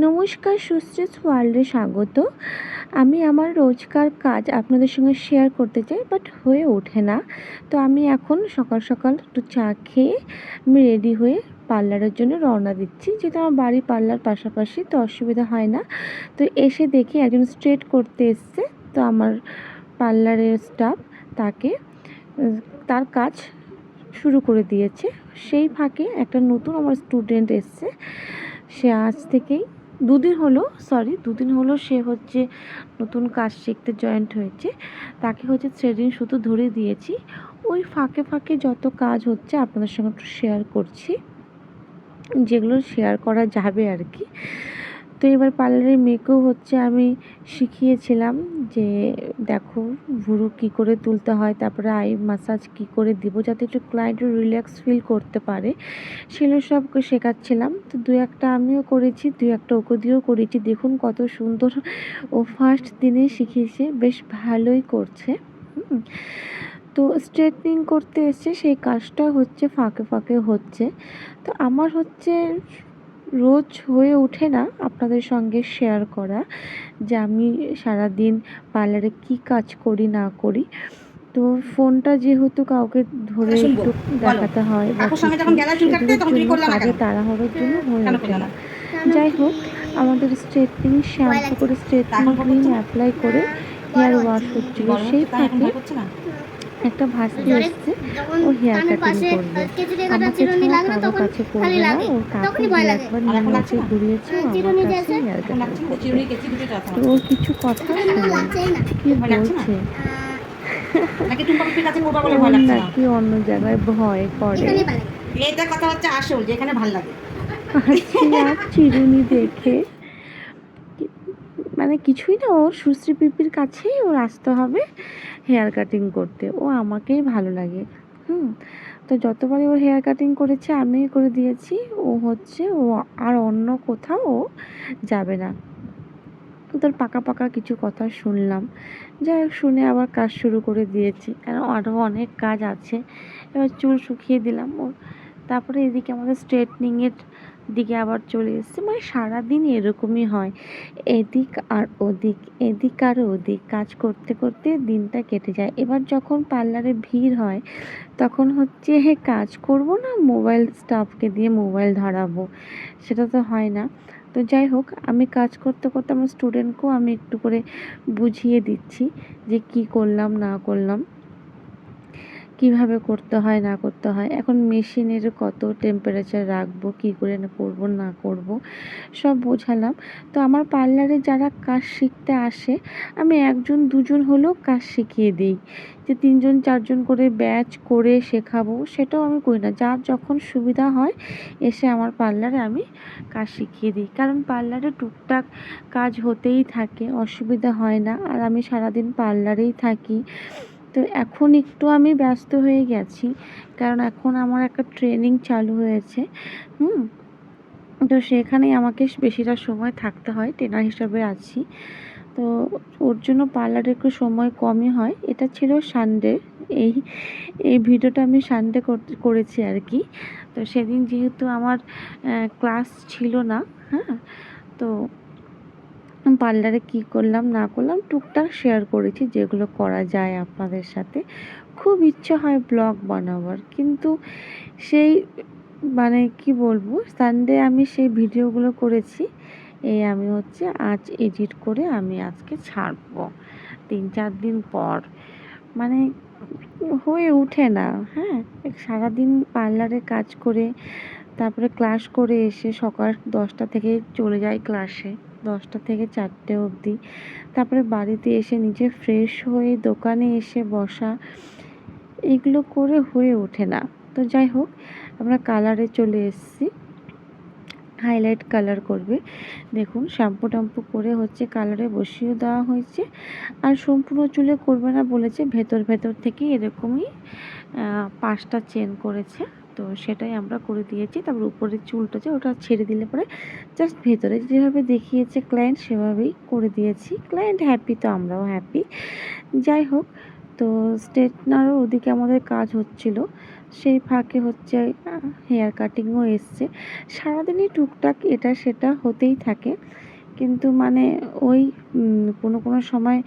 নমস্কার, সুশ্রীস ওয়ার্ল্ডে স্বাগত। আমি আমার রোজকার কাজ আপনাদের সঙ্গে শেয়ার করতে চাই, বাট হয়ে ওঠে না। তো আমি এখন সকাল সকাল একটু চা খেয়ে আমি রেডি হয়ে পার্লারের জন্য রওনা দিচ্ছি, যেহেতু আমার বাড়ি পার্লার পাশাপাশি, তো অসুবিধা হয় না। তো এসে দেখি একজন স্ট্রেট করতে এসছে, তো আমার পার্লারের স্টাফ তাকে তার কাজ শুরু করে দিয়েছে। সেই ফাঁকে একটা নতুন আমার স্টুডেন্ট এসছে, সে আজ থেকেই দুদিন হলো সে হচ্ছে নতুন কাজ শিখতে জয়েন্ট হয়েছে। তাকে হচ্ছে থ্রেডিং শুধু ধরে দিয়েছি। ওই ফাঁকে ফাঁকে যত কাজ হচ্ছে আপনাদের সঙ্গে একটু শেয়ার করছি, যেগুলো শেয়ার করা যাবে আর কি। তো এবার পার্লারের মেয়েকেও হচ্ছে আমি শিখিয়েছিলাম যে দেখো ভুরু কী করে তুলতে হয়, তারপরে আই মাসাজ কী করে দিব যাতে একটু ক্লায়েন্ট রিল্যাক্স ফিল করতে পারে, সেগুলো সব শেখাচ্ছিলাম। তো দু একটা আমিও করেছি, দু একটা ওকে দিয়েও করেছি। দেখুন কত সুন্দর ও ফার্স্ট দিনে শিখিয়েছে, বেশ ভালোই করছে। তো স্ট্রেটনিং করতে এসছে, সেই কাজটা হচ্ছে ফাঁকে ফাঁকে হচ্ছে। তো আমার হচ্ছে রোজ হয়ে ওঠে না আপনাদের সঙ্গে শেয়ার করা যে আমি সারাদিন পার্লারে কী কাজ করি না করি। তো ফোনটা যেহেতু কাউকে ধরে একটু দেখাতে হয় বা কাজে তাড়াহুড়োর জন্য হয়ে ওঠে না। যাই হোক, আমাদের স্ট্রেটনিং শ্যাম্পু করে স্ট্রেটনিং ক্রিম অ্যাপ্লাই করে হেয়ার ওয়াশ হচ্ছিল, সেই ফাঁকে একটা ভাস্তি এসছে, ও হেয়ার কাটিং করবে। আমাকে ছাড়া কারো কাছে করবে না, ওর কাকু একবার নিয়ে ঘুরিয়েছে, আমার কাছে হেয়ার কাটিং করবে। তো ওর কিছু কথা শুনুন কি বলছে, নাকি অন্য জায়গায় ভয় করে। এটা কথা হচ্ছে আসল, যেখানে ভালো লাগে। আর চিরুনি দেখে মানে কিছুই না, ওর সুশ্রী পিপির কাছেই ওর আসতে হবে হেয়ার কাটিং করতে, ও আমাকেই ভালো লাগে। তো যতবারই ওর হেয়ার কাটিং করেছে আমি করে দিয়েছি, ও হচ্ছে ও আর অন্য কোথাও ও যাবে না। তোর পাকা পাকা কিছু কথা শুনলাম, যাই হোক শুনে আবার কাজ শুরু করে দিয়েছি, কারণ আরও অনেক কাজ আছে। এবার চুল শুকিয়ে দিলাম ওর, তারপরে এদিকে আমাদের স্ট্রেটনিংয়ের দিকে আবার চলে এসেছে। মানে সারাদিন এরকমই হয়, এদিক আর ওদিক, এদিক আর ওদিক কাজ করতে করতে দিনটা কেটে যায়। এবার যখন পার্লারে ভিড় হয় তখন হচ্ছে কাজ করব না মোবাইল স্টাফকে দিয়ে মোবাইল ধরাবো, সেটা তো হয় না। তো যাই হোক, আমি কাজ করতে করতে আমার স্টুডেন্টকেও আমি একটু করে বুঝিয়ে দিচ্ছি যে কি করলাম না করলাম, কিভাবে করতে হয় না করতে হয়। এখন মেশিনের কত টেম্পারেচার রাখবো, কী করে করব না করব, সব বোঝালাম। তো আমার পার্লারে যারা কাজ শিখতে আসে আমি একজন দুজন হলেও কাজ শিখিয়ে দিই, যে 3জন 4জন করে ব্যাচ করে শেখাবো সেটাও আমি করি না। যার যখন সুবিধা হয় এসে আমার পার্লারে আমি কাজ শিখিয়ে দিই, কারণ পার্লারে টুকটাক কাজ হতেই থাকে, অসুবিধা হয় না। আর আমি সারাদিন পার্লারেই থাকি। তো এখন একটু আমি ব্যস্ত হয়ে গেছি, কারণ এখন আমার একটা ট্রেনিং চালু হয়েছে। তো সেখানেই আমাকে বেশিটা সময় থাকতে হয়, ট্রেনার হিসাবে আছি। তো ওর জন্য পার্লারে একটু সময় কমই হয়। এটা ছিল সানডে, এই এই ভিডিওটা আমি সানডে করেছি আর কি। তো সেদিন যেহেতু আমার ক্লাস ছিল না, তো পার্লারে কি করলাম না করলাম টুকটাক শেয়ার করেছি, যেগুলো করা যায় আপনাদের সাথে। খুব ইচ্ছে হয় ব্লগ বানাবার, কিন্তু সেই মানে কি বলবো, সানডে আমি সেই ভিডিওগুলো করেছি। এই আমি হচ্ছে আজ এডিট করে আমি আজকে ছাড়বো 3-4 দিন পর। মানে হয়ে ওঠে না। সারাদিন পার্লারে কাজ করে তারপরে ক্লাস করে এসে সকাল 10টা থেকে চলে যাই ক্লাসে, 10টা থেকে 4টে অবধি। তারপরে বাড়িতে এসে নিজে ফ্রেশ হয়ে দোকানে এসে বসা, এগুলো করে হয়ে ওঠে না। তো যাই হোক, আমরা কালারে চলে এসেছি, হাইলাইট কালার করবে। দেখুন শ্যাম্পু ট্যাম্পু করে হচ্ছে কালারে বসিয়ে দেওয়া হয়েছে। আর সম্পূর্ণ চুলে করবে না বলেছে, ভেতর ভেতর থেকে এরকমই 5টা চেন করেছে, তো সেটাই আমরা করে দিয়েছি। তারপর উপরের চুলটা যে ওটা ছেড়ে দিলে পরে জাস্ট ভেতরে যেভাবে দেখিয়েছে ক্লায়েন্ট সেভাবেই করে দিয়েছি। ক্লায়েন্ট হ্যাপি তো আমরাও হ্যাপি। যাই হোক, তো স্ট্রেটনারও ওদিকে আমাদের কাজ হচ্ছিল, সেই ফাঁকে হচ্ছে হেয়ার কাটিংও এসছে। সারাদিনই টুকটাক এটা সেটা হতেই থাকে, কিন্তু মানে ওই কোনো সময়